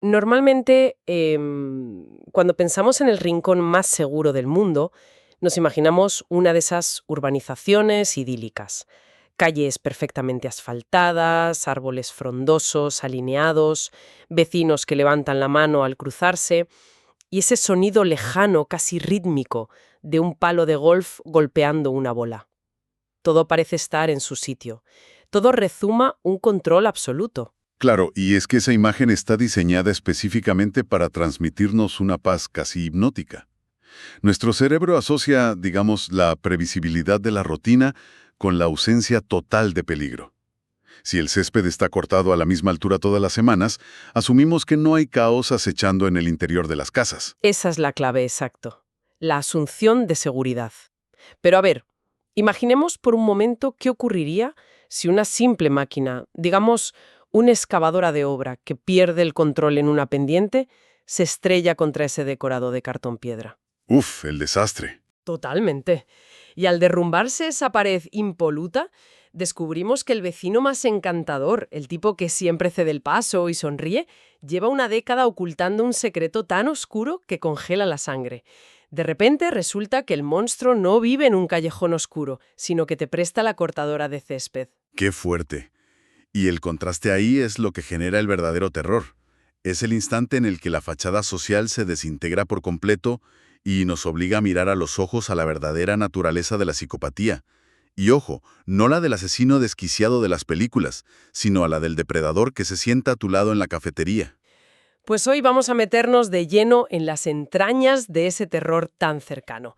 Normalmente, cuando pensamos en el rincón más seguro del mundo, nos imaginamos una de esas urbanizaciones idílicas. Calles perfectamente asfaltadas, árboles frondosos, alineados, vecinos que levantan la mano al cruzarse y ese sonido lejano, casi rítmico, de un palo de golf golpeando una bola. Todo parece estar en su sitio. Todo rezuma un control absoluto. Claro, y es que esa imagen está diseñada específicamente para transmitirnos una paz casi hipnótica. Nuestro cerebro asocia, digamos, la previsibilidad de la rutina con la ausencia total de peligro. Si el césped está cortado a la misma altura todas las semanas, asumimos que no hay caos acechando en el interior de las casas. Esa es la clave, exacto. La asunción de seguridad. Pero a ver, imaginemos por un momento qué ocurriría si una simple máquina, digamos una excavadora de obra que pierde el control en una pendiente, se estrella contra ese decorado de cartón piedra. Uf, el desastre. Totalmente. Y al derrumbarse esa pared impoluta, descubrimos que el vecino más encantador, el tipo que siempre cede el paso y sonríe, lleva una década ocultando un secreto tan oscuro que congela la sangre. De repente resulta que el monstruo no vive en un callejón oscuro, sino que te presta la cortadora de césped. Qué fuerte. Y el contraste ahí es lo que genera el verdadero terror. Es el instante en el que la fachada social se desintegra por completo y nos obliga a mirar a los ojos a la verdadera naturaleza de la psicopatía. Y ojo, no la del asesino desquiciado de las películas, sino a la del depredador que se sienta a tu lado en la cafetería. Pues hoy vamos a meternos de lleno en las entrañas de ese terror tan cercano.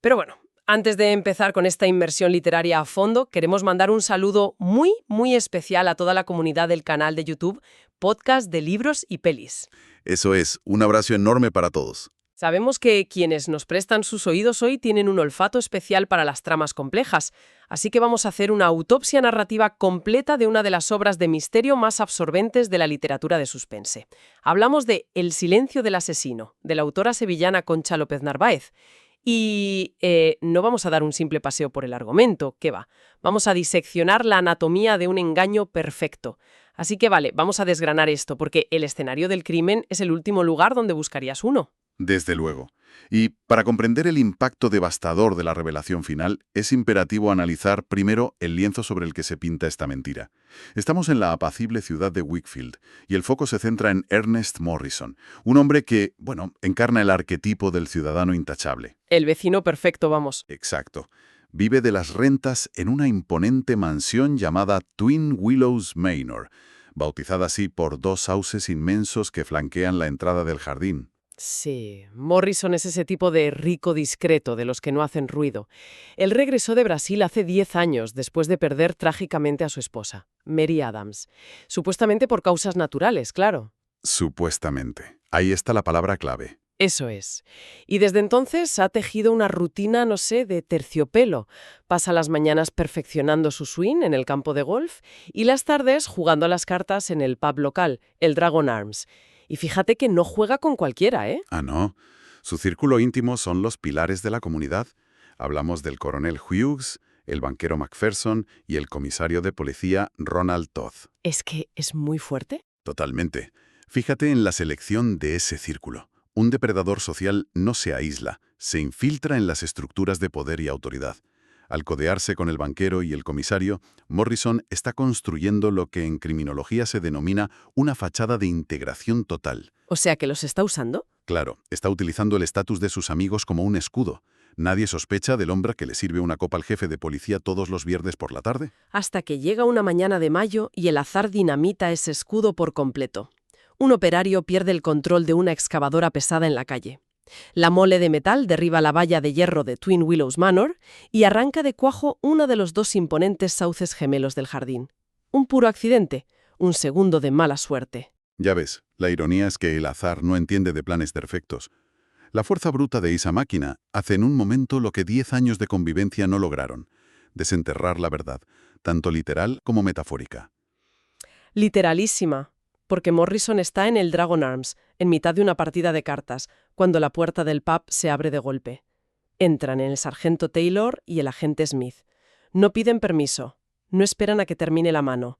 Pero bueno, antes de empezar con esta inmersión literaria a fondo, queremos mandar un saludo muy, muy especial a toda la comunidad del canal de YouTube Podcast de Libros y Pelis. Eso es, un abrazo enorme para todos. Sabemos que quienes nos prestan sus oídos hoy tienen un olfato especial para las tramas complejas, así que vamos a hacer una autopsia narrativa completa de una de las obras de misterio más absorbentes de la literatura de suspense. Hablamos de El silencio del asesino, de la autora sevillana Concha López Narváez. Y no vamos a dar un simple paseo por el argumento, ¿qué va? Vamos a diseccionar la anatomía de un engaño perfecto. Así que vale, vamos a desgranar esto, porque el escenario del crimen es el último lugar donde buscarías uno. Desde luego. Y para comprender el impacto devastador de la revelación final, es imperativo analizar primero el lienzo sobre el que se pinta esta mentira. Estamos en la apacible ciudad de Wakefield, y el foco se centra en Ernest Morrison, un hombre que, bueno, encarna el arquetipo del ciudadano intachable. El vecino perfecto, vamos. Exacto. Vive de las rentas en una imponente mansión llamada Twin Willows Manor, bautizada así por dos sauces inmensos que flanquean la entrada del jardín. Sí, Morrison es ese tipo de rico discreto de los que no hacen ruido. Él regresó de Brasil hace 10 años después de perder trágicamente a su esposa, Mary Adams. Supuestamente por causas naturales, claro. Supuestamente. Ahí está la palabra clave. Eso es. Y desde entonces ha tejido una rutina, no sé, de terciopelo. Pasa las mañanas perfeccionando su swing en el campo de golf y las tardes jugando a las cartas en el pub local, el Dragon Arms. Y fíjate que no juega con cualquiera, ¿eh? Ah, no. Su círculo íntimo son los pilares de la comunidad. Hablamos del coronel Hughes, el banquero Macpherson y el comisario de policía Ronald Todd. Es que es muy fuerte. Totalmente. Fíjate en la selección de ese círculo. Un depredador social no se aísla, se infiltra en las estructuras de poder y autoridad. Al codearse con el banquero y el comisario, Morrison está construyendo lo que en criminología se denomina una fachada de integración total. O sea que los está usando. Claro, está utilizando el estatus de sus amigos como un escudo. Nadie sospecha del hombre que le sirve una copa al jefe de policía todos los viernes por la tarde. Hasta que llega una mañana de mayo y el azar dinamita ese escudo por completo. Un operario pierde el control de una excavadora pesada en la calle. La mole de metal derriba la valla de hierro de Twin Willows Manor y arranca de cuajo uno de los dos imponentes sauces gemelos del jardín. Un puro accidente, un segundo de mala suerte. Ya ves, la ironía es que el azar no entiende de planes perfectos. La fuerza bruta de esa máquina hace en un momento lo que 10 años de convivencia no lograron: desenterrar la verdad, tanto literal como metafórica. Literalísima, porque Morrison está en el Dragon Arms, en mitad de una partida de cartas, cuando la puerta del pub se abre de golpe. Entran el sargento Taylor y el agente Smith. No piden permiso, no esperan a que termine la mano.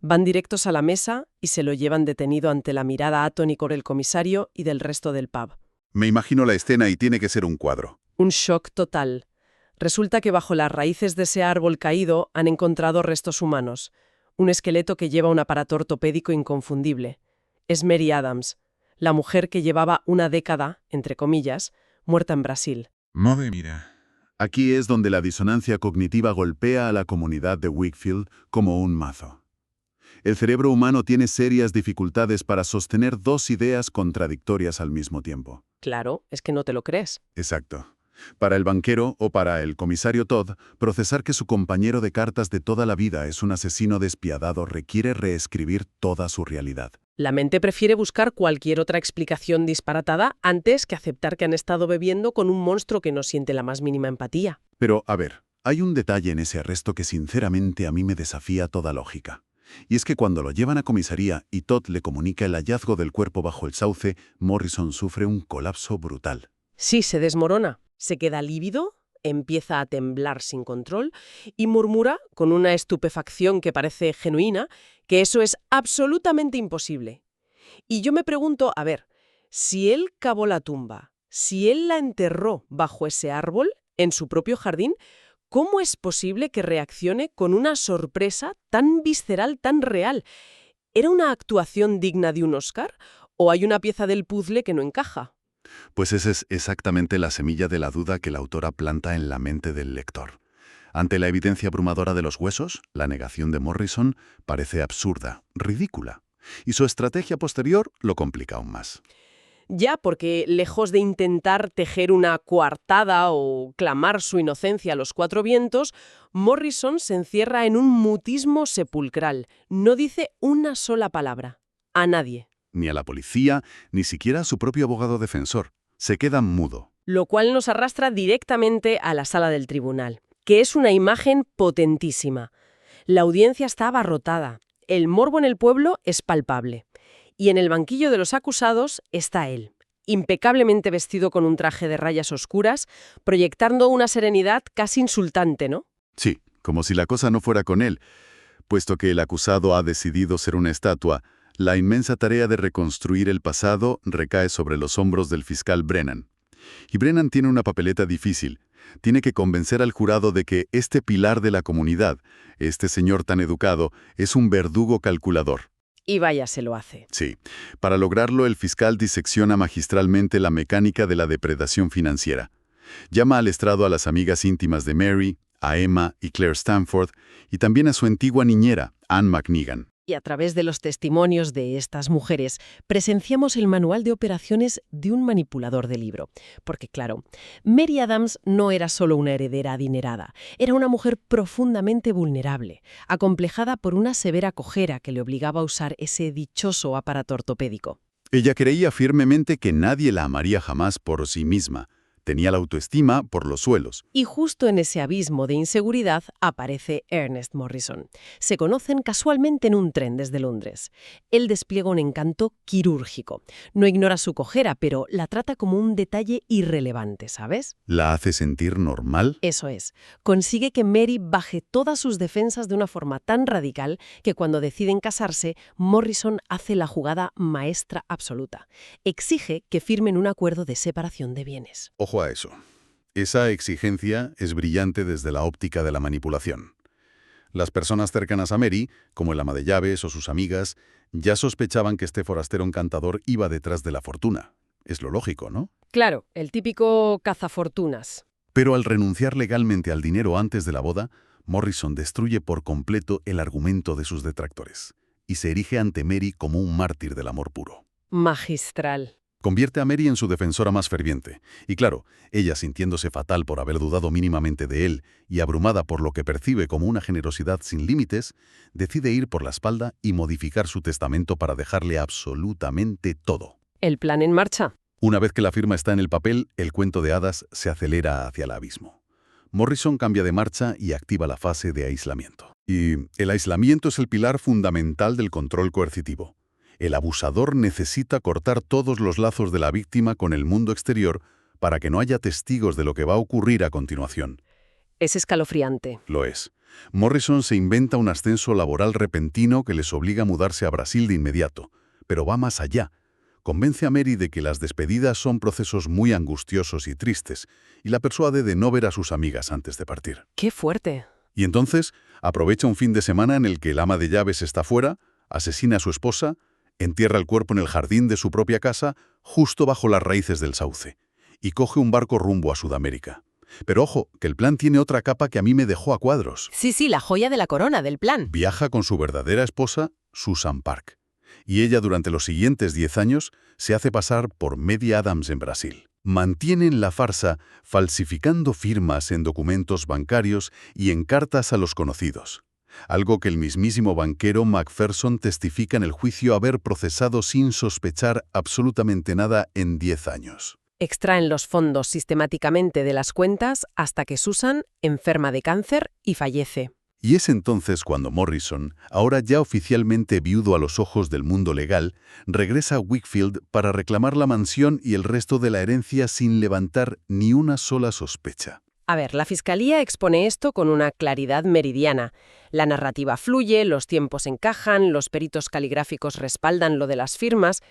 Van directos a la mesa y se lo llevan detenido ante la mirada atónica del comisario y del resto del pub. Me imagino la escena y tiene que ser un cuadro. Un shock total. Resulta que bajo las raíces de ese árbol caído han encontrado restos humanos. Un esqueleto que lleva un aparato ortopédico inconfundible. Es Mary Adams, la mujer que llevaba una década, entre comillas, muerta en Brasil. Madre mía. Aquí es donde la disonancia cognitiva golpea a la comunidad de Wakefield como un mazo. El cerebro humano tiene serias dificultades para sostener dos ideas contradictorias al mismo tiempo. Claro, es que no te lo crees. Exacto. Para el banquero o para el comisario Todd, procesar que su compañero de cartas de toda la vida es un asesino despiadado requiere reescribir toda su realidad. La mente prefiere buscar cualquier otra explicación disparatada antes que aceptar que han estado bebiendo con un monstruo que no siente la más mínima empatía. Pero, a ver, hay un detalle en ese arresto que sinceramente a mí me desafía toda lógica. Y es que cuando lo llevan a comisaría y Todd le comunica el hallazgo del cuerpo bajo el sauce, Morrison sufre un colapso brutal. Sí, se desmorona, se queda lívido, empieza a temblar sin control y murmura, con una estupefacción que parece genuina, que eso es absolutamente imposible. Y yo me pregunto, a ver, si él cavó la tumba, si él la enterró bajo ese árbol, en su propio jardín, ¿cómo es posible que reaccione con una sorpresa tan visceral, tan real? ¿Era una actuación digna de un Oscar? ¿O hay una pieza del puzzle que no encaja? Pues esa es exactamente la semilla de la duda que la autora planta en la mente del lector. Ante la evidencia abrumadora de los huesos, la negación de Morrison parece absurda, ridícula. Y su estrategia posterior lo complica aún más. Ya, porque lejos de intentar tejer una coartada o clamar su inocencia a los cuatro vientos, Morrison se encierra en un mutismo sepulcral. No dice una sola palabra. A nadie. Ni a la policía, ni siquiera a su propio abogado defensor. Se queda mudo. Lo cual nos arrastra directamente a la sala del tribunal, que es una imagen potentísima. La audiencia está abarrotada. El morbo en el pueblo es palpable. Y en el banquillo de los acusados está él, impecablemente vestido con un traje de rayas oscuras, proyectando una serenidad casi insultante, ¿no? Sí, como si la cosa no fuera con él. Puesto que el acusado ha decidido ser una estatua, la inmensa tarea de reconstruir el pasado recae sobre los hombros del fiscal Brennan. Y Brennan tiene una papeleta difícil. Tiene que convencer al jurado de que este pilar de la comunidad, este señor tan educado, es un verdugo calculador. Y vaya, se lo hace. Sí. Para lograrlo, el fiscal disecciona magistralmente la mecánica de la depredación financiera. Llama al estrado a las amigas íntimas de Mary, a Emma y Claire Stanford, y también a su antigua niñera, Anne McNigan. Y a través de los testimonios de estas mujeres, presenciamos el manual de operaciones de un manipulador de libro. Porque, claro, Mary Adams no era solo una heredera adinerada, era una mujer profundamente vulnerable, acomplejada por una severa cojera que le obligaba a usar ese dichoso aparato ortopédico. Ella creía firmemente que nadie la amaría jamás por sí misma. Tenía la autoestima por los suelos. Y justo en ese abismo de inseguridad aparece Ernest Morrison. Se conocen casualmente en un tren desde Londres. Él despliega un encanto quirúrgico. No ignora su cojera, pero la trata como un detalle irrelevante, ¿sabes? ¿La hace sentir normal? Eso es. Consigue que Mary baje todas sus defensas de una forma tan radical que cuando deciden casarse, Morrison hace la jugada maestra absoluta. Exige que firmen un acuerdo de separación de bienes. Ojo a eso. Esa exigencia es brillante desde la óptica de la manipulación. Las personas cercanas a Mary, como el ama de llaves o sus amigas, ya sospechaban que este forastero encantador iba detrás de la fortuna. Es lo lógico, ¿no? Claro, el típico cazafortunas. Pero al renunciar legalmente al dinero antes de la boda, Morrison destruye por completo el argumento de sus detractores y se erige ante Mary como un mártir del amor puro. Magistral. Convierte a Mary en su defensora más ferviente. Y claro, ella, sintiéndose fatal por haber dudado mínimamente de él y abrumada por lo que percibe como una generosidad sin límites, decide ir por la espalda y modificar su testamento para dejarle absolutamente todo. ¿El plan en marcha? Una vez que la firma está en el papel, el cuento de hadas se acelera hacia el abismo. Morrison cambia de marcha y activa la fase de aislamiento. Y el aislamiento es el pilar fundamental del control coercitivo. El abusador necesita cortar todos los lazos de la víctima con el mundo exterior para que no haya testigos de lo que va a ocurrir a continuación. Es escalofriante. Lo es. Morrison se inventa un ascenso laboral repentino que les obliga a mudarse a Brasil de inmediato, pero va más allá. Convence a Mary de que las despedidas son procesos muy angustiosos y tristes, y la persuade de no ver a sus amigas antes de partir. ¡Qué fuerte! Y entonces aprovecha un fin de semana en el que el ama de llaves está fuera, asesina a su esposa, entierra el cuerpo en el jardín de su propia casa, justo bajo las raíces del sauce, y coge un barco rumbo a Sudamérica. Pero ojo, que el plan tiene otra capa que a mí me dejó a cuadros. Sí, la joya de la corona del plan. Viaja con su verdadera esposa, Susan Park. Y ella durante los siguientes 10 años se hace pasar por Mary Adams en Brasil. Mantienen la farsa falsificando firmas en documentos bancarios y en cartas a los conocidos. Algo que el mismísimo banquero Macpherson testifica en el juicio haber procesado sin sospechar absolutamente nada en 10 años. Extraen los fondos sistemáticamente de las cuentas hasta que Susan enferma de cáncer y fallece. Y es entonces cuando Morrison, ahora ya oficialmente viudo a los ojos del mundo legal, regresa a Wakefield para reclamar la mansión y el resto de la herencia sin levantar ni una sola sospecha. A ver, la Fiscalía expone esto con una claridad meridiana. La narrativa fluye, los tiempos encajan, los peritos caligráficos respaldan lo de las firmas,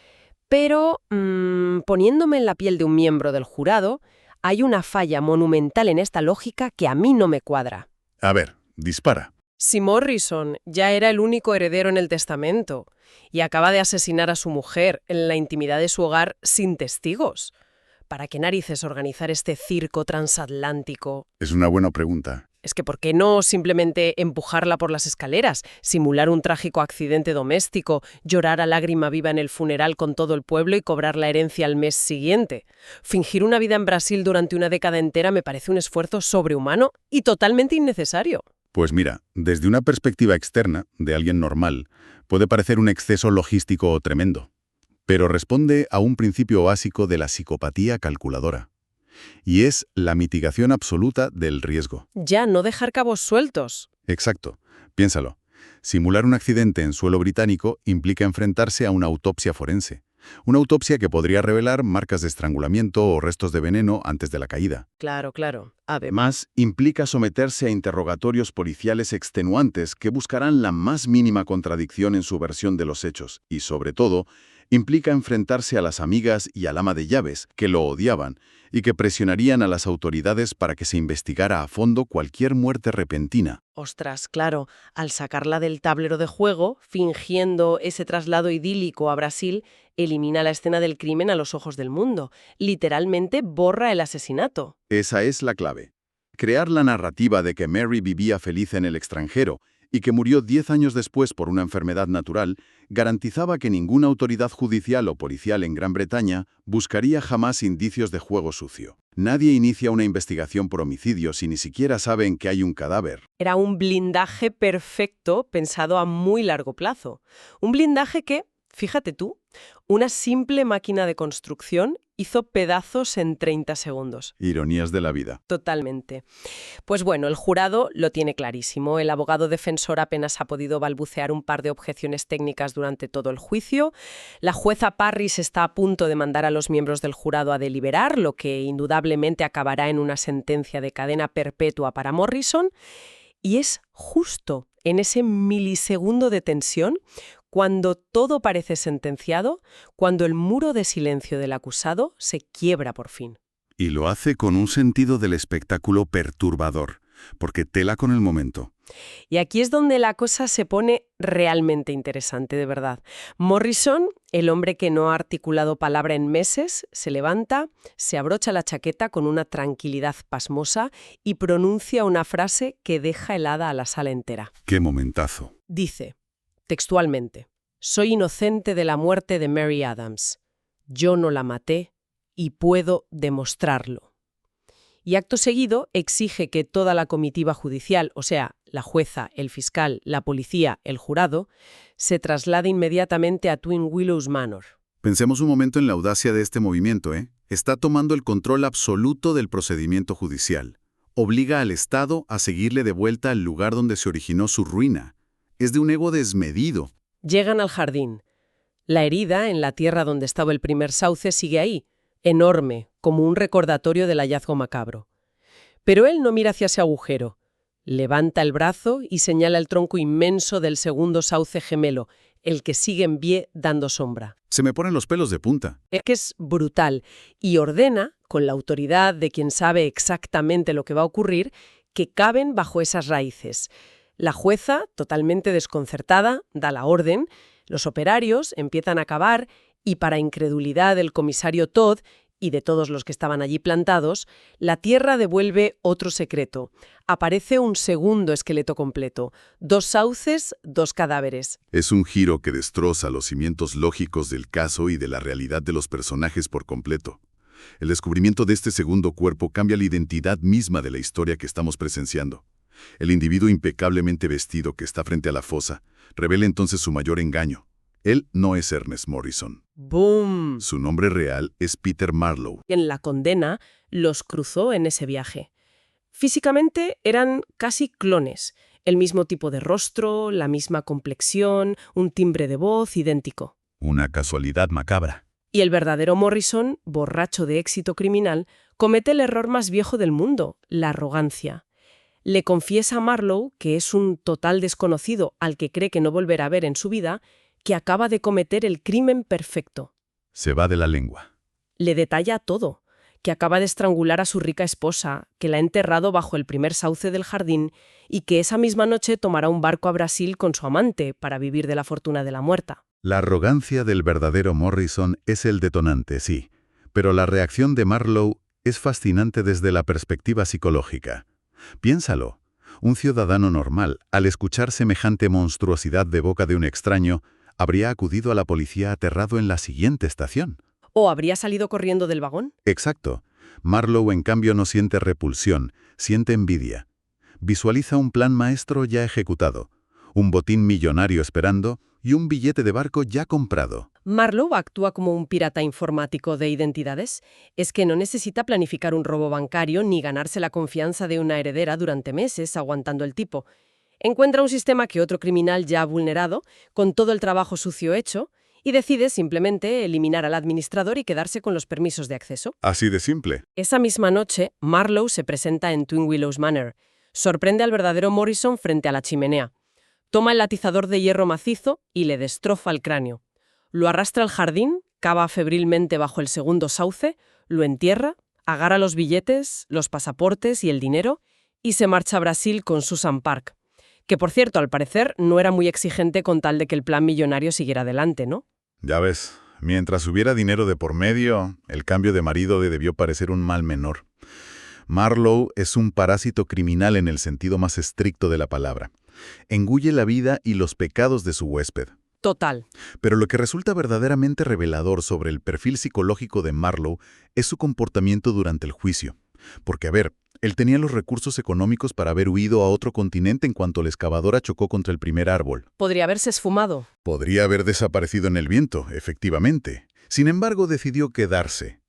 pero, poniéndome en la piel de un miembro del jurado, hay una falla monumental en esta lógica que a mí no me cuadra. A ver, dispara. Si Morrison ya era el único heredero en el testamento y acaba de asesinar a su mujer en la intimidad de su hogar sin testigos, ¿para qué narices organizar este circo transatlántico? Es una buena pregunta. Es que ¿por qué no simplemente empujarla por las escaleras, simular un trágico accidente doméstico, llorar a lágrima viva en el funeral con todo el pueblo y cobrar la herencia al mes siguiente? Fingir una vida en Brasil durante una década entera me parece un esfuerzo sobrehumano y totalmente innecesario. Pues mira, desde una perspectiva externa, de alguien normal, puede parecer un exceso logístico tremendo, pero responde a un principio básico de la psicopatía calculadora. Y es la mitigación absoluta del riesgo. Ya, no dejar cabos sueltos. Exacto. Piénsalo. Simular un accidente en suelo británico implica enfrentarse a una autopsia forense. Una autopsia que podría revelar marcas de estrangulamiento o restos de veneno antes de la caída. Claro. Además, implica someterse a interrogatorios policiales extenuantes que buscarán la más mínima contradicción en su versión de los hechos y, sobre todo, implica enfrentarse a las amigas y al ama de llaves, que lo odiaban, y que presionarían a las autoridades para que se investigara a fondo cualquier muerte repentina. Ostras, claro, al sacarla del tablero de juego, fingiendo ese traslado idílico a Brasil, elimina la escena del crimen a los ojos del mundo. Literalmente borra el asesinato. Esa es la clave. Crear la narrativa de que Mary vivía feliz en el extranjero y que murió 10 años después por una enfermedad natural, garantizaba que ninguna autoridad judicial o policial en Gran Bretaña buscaría jamás indicios de juego sucio. Nadie inicia una investigación por homicidio si ni siquiera saben que hay un cadáver. Era un blindaje perfecto pensado a muy largo plazo. Un blindaje que, fíjate tú, una simple máquina de construcción hizo pedazos en 30 segundos. Ironías de la vida. Totalmente. Pues bueno, el jurado lo tiene clarísimo. El abogado defensor apenas ha podido balbucear un par de objeciones técnicas durante todo el juicio. La jueza Parris está a punto de mandar a los miembros del jurado a deliberar, lo que indudablemente acabará en una sentencia de cadena perpetua para Morrison. Y es justo en ese milisegundo de tensión, cuando todo parece sentenciado, cuando el muro de silencio del acusado se quiebra por fin. Y lo hace con un sentido del espectáculo perturbador, porque tela con el momento. Y aquí es donde la cosa se pone realmente interesante, de verdad. Morrison, el hombre que no ha articulado palabra en meses, se levanta, se abrocha la chaqueta con una tranquilidad pasmosa y pronuncia una frase que deja helada a la sala entera. ¡Qué momentazo! Dice, textualmente, «Soy inocente de la muerte de Mary Adams. Yo no la maté y puedo demostrarlo». Y acto seguido exige que toda la comitiva judicial, o sea, la jueza, el fiscal, la policía, el jurado, se traslade inmediatamente a Twin Willows Manor. Pensemos un momento en la audacia de este movimiento, ¿eh? Está tomando el control absoluto del procedimiento judicial. Obliga al Estado a seguirle de vuelta al lugar donde se originó su ruina. Es de un ego desmedido. Llegan al jardín. La herida en la tierra donde estaba el primer sauce sigue ahí, enorme, como un recordatorio del hallazgo macabro. Pero él no mira hacia ese agujero. Levanta el brazo y señala el tronco inmenso del segundo sauce gemelo, el que sigue en pie dando sombra. Se me ponen los pelos de punta. Es que es brutal y ordena, con la autoridad de quien sabe exactamente lo que va a ocurrir, que caben bajo esas raíces. La jueza, totalmente desconcertada, da la orden, los operarios empiezan a cavar y, para incredulidad del comisario Todd y de todos los que estaban allí plantados, la tierra devuelve otro secreto. Aparece un segundo esqueleto completo, 2 sauces, 2 cadáveres. Es un giro que destroza los cimientos lógicos del caso y de la realidad de los personajes por completo. El descubrimiento de este segundo cuerpo cambia la identidad misma de la historia que estamos presenciando. El individuo impecablemente vestido que está frente a la fosa revela entonces su mayor engaño. Él no es Ernest Morrison. ¡Boom! Su nombre real es Peter Marlowe. En la condena los cruzó en ese viaje. Físicamente eran casi clones, el mismo tipo de rostro, la misma complexión, un timbre de voz idéntico. Una casualidad macabra. Y el verdadero Morrison, borracho de éxito criminal, comete el error más viejo del mundo, la arrogancia. Le confiesa a Marlowe, que es un total desconocido al que cree que no volverá a ver en su vida, que acaba de cometer el crimen perfecto. Se va de la lengua. Le detalla todo, que acaba de estrangular a su rica esposa, que la ha enterrado bajo el primer sauce del jardín y que esa misma noche tomará un barco a Brasil con su amante para vivir de la fortuna de la muerta. La arrogancia del verdadero Morrison es el detonante, sí, pero la reacción de Marlowe es fascinante desde la perspectiva psicológica. Piénsalo, un ciudadano normal, al escuchar semejante monstruosidad de boca de un extraño, habría acudido a la policía aterrado en la siguiente estación. ¿O habría salido corriendo del vagón? Exacto. Marlowe, en cambio, no siente repulsión, siente envidia. Visualiza un plan maestro ya ejecutado, un botín millonario esperando y un billete de barco ya comprado. Marlowe actúa como un pirata informático de identidades. Es que no necesita planificar un robo bancario ni ganarse la confianza de una heredera durante meses aguantando el tipo. Encuentra un sistema que otro criminal ya ha vulnerado, con todo el trabajo sucio hecho, y decide simplemente eliminar al administrador y quedarse con los permisos de acceso. Así de simple. Esa misma noche, Marlowe se presenta en Twin Willows Manor. Sorprende al verdadero Morrison frente a la chimenea. Toma el atizador de hierro macizo y le destroza el cráneo. Lo arrastra al jardín, cava febrilmente bajo el segundo sauce, lo entierra, agarra los billetes, los pasaportes y el dinero y se marcha a Brasil con Susan Park. Que, por cierto, al parecer, no era muy exigente con tal de que el plan millonario siguiera adelante, ¿no? Ya ves, mientras hubiera dinero de por medio, el cambio de marido debió parecer un mal menor. Marlowe es un parásito criminal en el sentido más estricto de la palabra. Engulle la vida y los pecados de su huésped. Total. Pero lo que resulta verdaderamente revelador sobre el perfil psicológico de Marlowe es su comportamiento durante el juicio. Porque, a ver, él tenía los recursos económicos para haber huido a otro continente en cuanto la excavadora chocó contra el primer árbol. Podría haberse esfumado. Podría haber desaparecido en el viento, efectivamente. Sin embargo, decidió quedarse.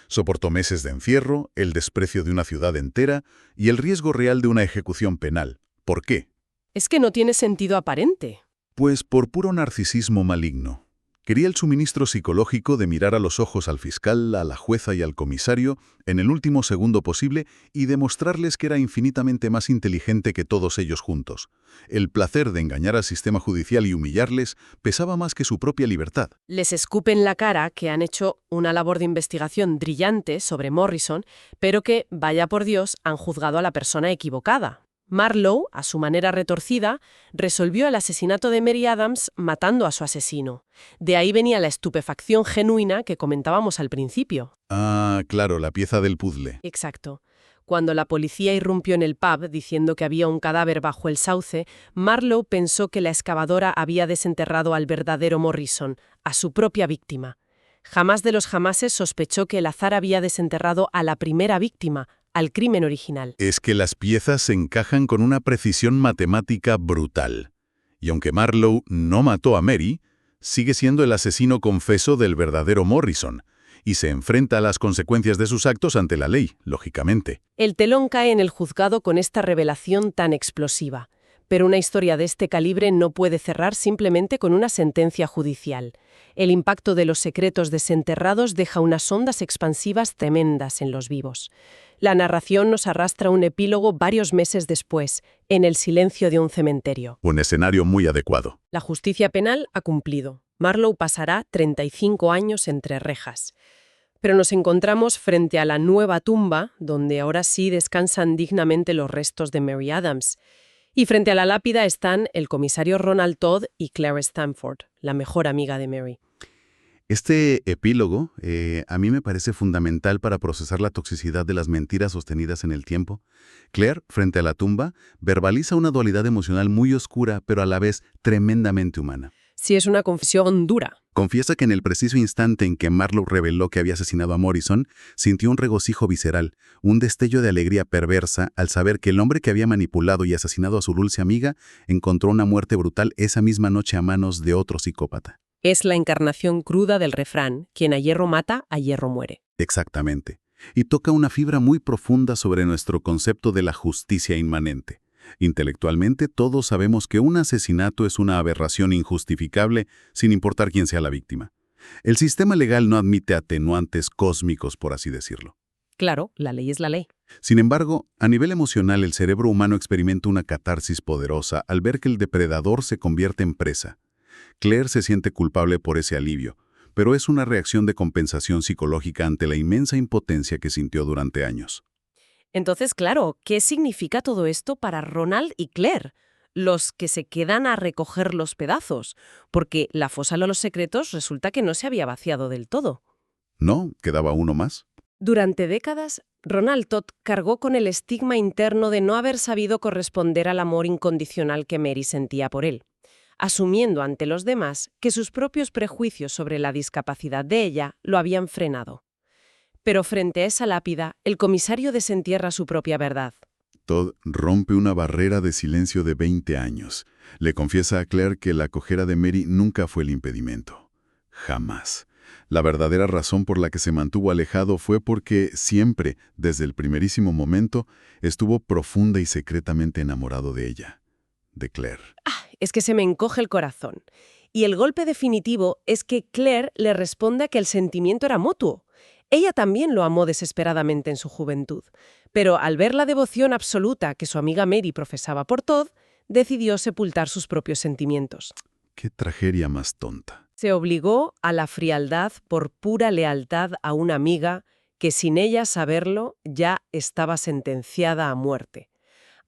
Soportó meses de encierro, el desprecio de una ciudad entera y el riesgo real de una ejecución penal. ¿Por qué? Es que no tiene sentido aparente. Pues por puro narcisismo maligno. Quería el suministro psicológico de mirar a los ojos al fiscal, a la jueza y al comisario en el último segundo posible y demostrarles que era infinitamente más inteligente que todos ellos juntos. El placer de engañar al sistema judicial y humillarles pesaba más que su propia libertad. Les escupe en la cara que han hecho una labor de investigación brillante sobre Morrison, pero que, vaya por Dios, han juzgado a la persona equivocada. Marlowe, a su manera retorcida, resolvió el asesinato de Mary Adams matando a su asesino. De ahí venía la estupefacción genuina que comentábamos al principio. Ah, claro, la pieza del puzzle. Exacto. Cuando la policía irrumpió en el pub diciendo que había un cadáver bajo el sauce, Marlowe pensó que la excavadora había desenterrado al verdadero Morrison, a su propia víctima. Jamás de los jamases sospechó que el azar había desenterrado a la primera víctima, al crimen original. Es que las piezas se encajan con una precisión matemática brutal. Y aunque Marlowe no mató a Mary, sigue siendo el asesino confeso del verdadero Morrison, y se enfrenta a las consecuencias de sus actos ante la ley, lógicamente. El telón cae en el juzgado con esta revelación tan explosiva. Pero una historia de este calibre no puede cerrar simplemente con una sentencia judicial. El impacto de los secretos desenterrados deja unas ondas expansivas tremendas en los vivos. La narración nos arrastra a un epílogo varios meses después, en el silencio de un cementerio. Un escenario muy adecuado. La justicia penal ha cumplido. Marlowe pasará 35 años entre rejas. Pero nos encontramos frente a la nueva tumba, donde ahora sí descansan dignamente los restos de Mary Adams. Y frente a la lápida están el comisario Ronald Todd y Claire Stamford, la mejor amiga de Mary. Este epílogo a mí me parece fundamental para procesar la toxicidad de las mentiras sostenidas en el tiempo. Claire, frente a la tumba, verbaliza una dualidad emocional muy oscura, pero a la vez tremendamente humana. Sí, es una confesión dura. Confiesa que en el preciso instante en que Marlowe reveló que había asesinado a Morrison, sintió un regocijo visceral, un destello de alegría perversa al saber que el hombre que había manipulado y asesinado a su dulce amiga encontró una muerte brutal esa misma noche a manos de otro psicópata. Es la encarnación cruda del refrán, quien a hierro mata, a hierro muere. Exactamente. Y toca una fibra muy profunda sobre nuestro concepto de la justicia inmanente. Intelectualmente todos sabemos que un asesinato es una aberración injustificable sin importar quién sea la víctima. El sistema legal no admite atenuantes cósmicos, por así decirlo. Claro, la ley es la ley. Sin embargo, a nivel emocional el cerebro humano experimenta una catarsis poderosa al ver que el depredador se convierte en presa. Claire se siente culpable por ese alivio, pero es una reacción de compensación psicológica ante la inmensa impotencia que sintió durante años. Entonces, claro, ¿qué significa todo esto para Ronald y Claire? Los que se quedan a recoger los pedazos, porque la fosa de los secretos resulta que no se había vaciado del todo. No, quedaba uno más. Durante décadas, Ronald Todd cargó con el estigma interno de no haber sabido corresponder al amor incondicional que Mary sentía por él, asumiendo ante los demás que sus propios prejuicios sobre la discapacidad de ella lo habían frenado. Pero frente a esa lápida, el comisario desentierra su propia verdad. Todd rompe una barrera de silencio de 20 años. Le confiesa a Claire que la cojera de Mary nunca fue el impedimento. Jamás. La verdadera razón por la que se mantuvo alejado fue porque siempre, desde el primerísimo momento, estuvo profunda y secretamente enamorado de ella, de Claire. Es que se me encoge el corazón. Y el golpe definitivo es que Claire le responde que el sentimiento era mutuo. Ella también lo amó desesperadamente en su juventud, pero al ver la devoción absoluta que su amiga Mary profesaba por Todd, decidió sepultar sus propios sentimientos. ¡Qué tragedia más tonta! Se obligó a la frialdad por pura lealtad a una amiga que sin ella saberlo ya estaba sentenciada a muerte.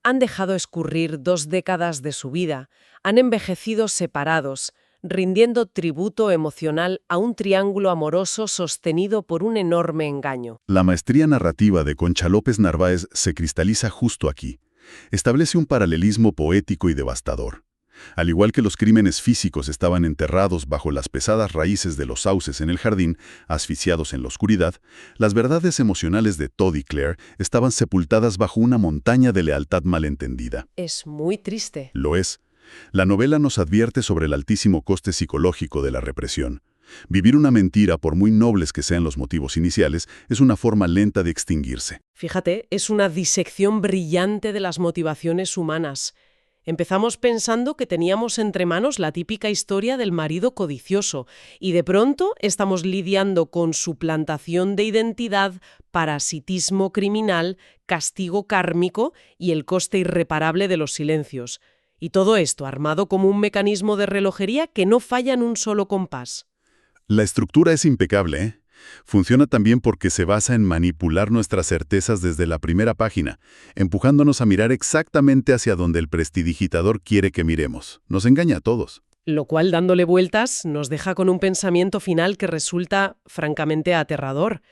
Han dejado escurrir 2 décadas de su vida, han envejecido separados, rindiendo tributo emocional a un triángulo amoroso sostenido por un enorme engaño. La maestría narrativa de Concha López Narváez se cristaliza justo aquí. Establece un paralelismo poético y devastador. Al igual que los crímenes físicos estaban enterrados bajo las pesadas raíces de los sauces en el jardín, asfixiados en la oscuridad, las verdades emocionales de Todd y Claire estaban sepultadas bajo una montaña de lealtad malentendida. Es muy triste. Lo es. La novela nos advierte sobre el altísimo coste psicológico de la represión. Vivir una mentira, por muy nobles que sean los motivos iniciales, es una forma lenta de extinguirse. Fíjate, es una disección brillante de las motivaciones humanas. Empezamos pensando que teníamos entre manos la típica historia del marido codicioso y de pronto estamos lidiando con suplantación de identidad, parasitismo criminal, castigo kármico y el coste irreparable de los silencios. Y todo esto armado como un mecanismo de relojería que no falla en un solo compás. La estructura es impecable, ¿eh? Funciona también porque se basa en manipular nuestras certezas desde la primera página, empujándonos a mirar exactamente hacia donde el prestidigitador quiere que miremos. Nos engaña a todos. Lo cual, dándole vueltas, nos deja con un pensamiento final que resulta francamente aterrador.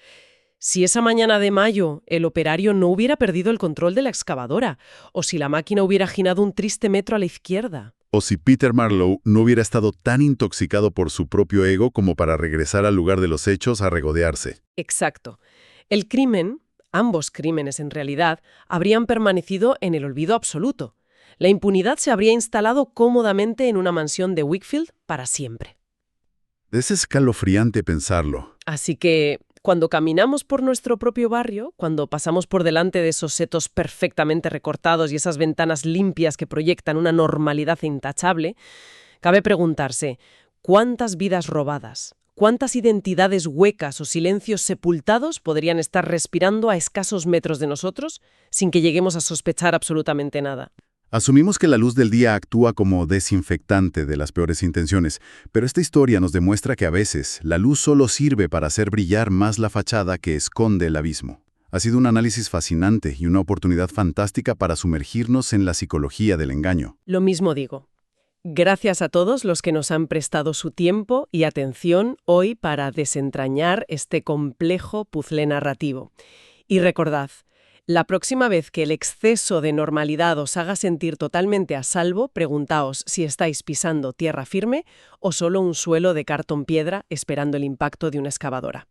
Si esa mañana de mayo el operario no hubiera perdido el control de la excavadora, o si la máquina hubiera girado un triste metro a la izquierda. O si Peter Marlowe no hubiera estado tan intoxicado por su propio ego como para regresar al lugar de los hechos a regodearse. Exacto. El crimen, ambos crímenes en realidad, habrían permanecido en el olvido absoluto. La impunidad se habría instalado cómodamente en una mansión de Wakefield para siempre. Es escalofriante pensarlo. Así que, cuando caminamos por nuestro propio barrio, cuando pasamos por delante de esos setos perfectamente recortados y esas ventanas limpias que proyectan una normalidad intachable, cabe preguntarse, ¿cuántas vidas robadas? ¿Cuántas identidades huecas o silencios sepultados podrían estar respirando a escasos metros de nosotros sin que lleguemos a sospechar absolutamente nada? Asumimos que la luz del día actúa como desinfectante de las peores intenciones, pero esta historia nos demuestra que a veces la luz solo sirve para hacer brillar más la fachada que esconde el abismo. Ha sido un análisis fascinante y una oportunidad fantástica para sumergirnos en la psicología del engaño. Lo mismo digo. Gracias a todos los que nos han prestado su tiempo y atención hoy para desentrañar este complejo puzzle narrativo. Y recordad, la próxima vez que el exceso de normalidad os haga sentir totalmente a salvo, preguntaos si estáis pisando tierra firme o solo un suelo de cartón piedra esperando el impacto de una excavadora.